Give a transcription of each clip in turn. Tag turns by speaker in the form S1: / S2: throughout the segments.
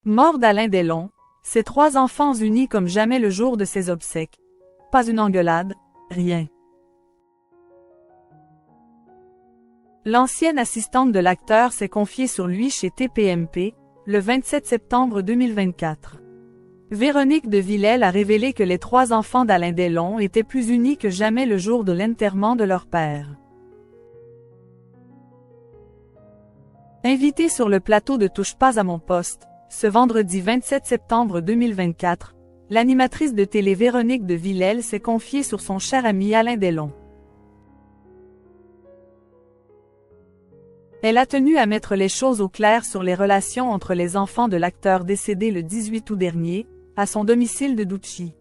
S1: Mort d'Alain Delon, ses 3 enfants unis comme jamais le jour de ses obsèques. Pas une engueulade, rien. L'ancienne assistante de l'acteur s'est confiée sur lui chez TPMP, le 27 septembre 2024. Véronique de Villèle a révélé que les 3 enfants d'Alain Delon étaient plus unis que jamais le jour de l'enterrement de leur père. Invitée sur le plateau de Touche pas à mon poste, ce vendredi 27 septembre 2024, l'animatrice de télé Véronique de Villèle s'est confiée sur son cher ami Alain Delon. Elle a tenu à mettre les choses au clair sur les relations entre les enfants de l'acteur décédé le 18 août dernier, à son domicile de Douchy.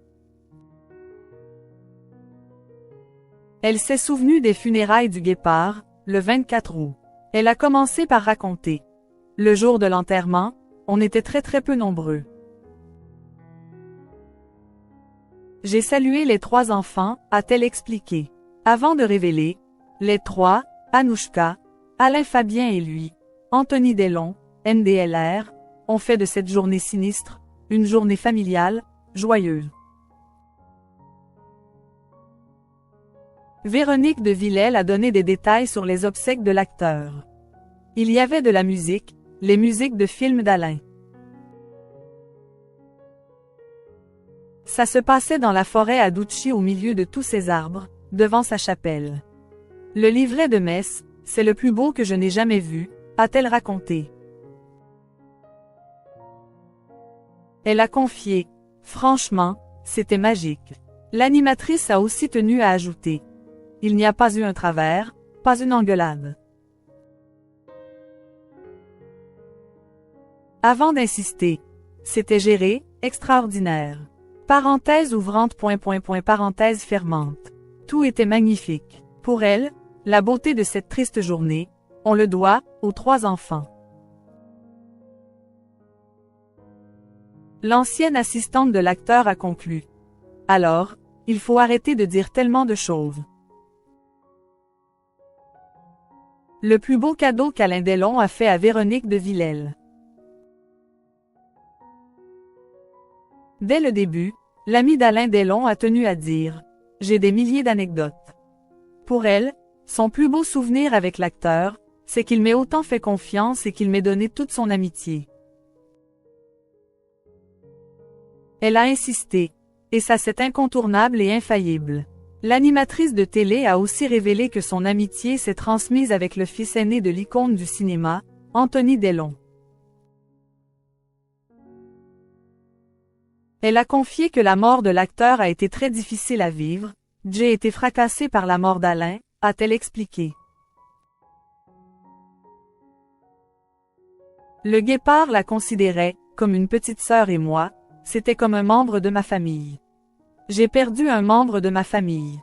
S1: Elle s'est souvenue des funérailles du Guépard, le 24 août. Elle a commencé par raconter. Le jour de l'enterrement, on était très peu nombreux. J'ai salué les 3 enfants, a-t-elle expliqué. Avant de révéler, les 3, Anouchka, Alain Fabien et lui, Anthony Delon, NDLR, ont fait de cette journée sinistre, une journée familiale, joyeuse. Véronique de Villèle a donné des détails sur les obsèques de l'acteur. Il y avait de la musique, les musiques de films d'Alain. Ça se passait dans la forêt à Douchy au milieu de tous ces arbres, devant sa chapelle. Le livret de messe, c'est le plus beau que je n'ai jamais vu, a-t-elle raconté. Elle a confié. Franchement, c'était magique. L'animatrice a aussi tenu à ajouter. Il n'y a pas eu un travers, pas une engueulade. Avant d'insister. C'était géré, extraordinaire. Parenthèse ouvrante ... parenthèse fermante. Tout était magnifique. Pour elle, la beauté de cette triste journée, on le doit aux 3 enfants. L'ancienne assistante de l'acteur a conclu. Alors, il faut arrêter de dire tellement de choses. Le plus beau cadeau qu'Alain Delon a fait à Véronique de Villèle. Dès le début, l'ami d'Alain Delon a tenu à dire « J'ai des milliers d'anecdotes ». Pour elle, son plus beau souvenir avec l'acteur, c'est qu'il m'ait autant fait confiance et qu'il m'ait donné toute son amitié. Elle a insisté. Et ça c'est incontournable et infaillible. L'animatrice de télé a aussi révélé que son amitié s'est transmise avec le fils aîné de l'icône du cinéma, Anthony Delon. Elle a confié que la mort de l'acteur a été très difficile à vivre. J'ai été fracassée par la mort d'Alain, a-t-elle expliqué. Le Guépard la considérait, comme une petite sœur et moi, c'était comme un membre de ma famille. J'ai perdu un membre de ma famille.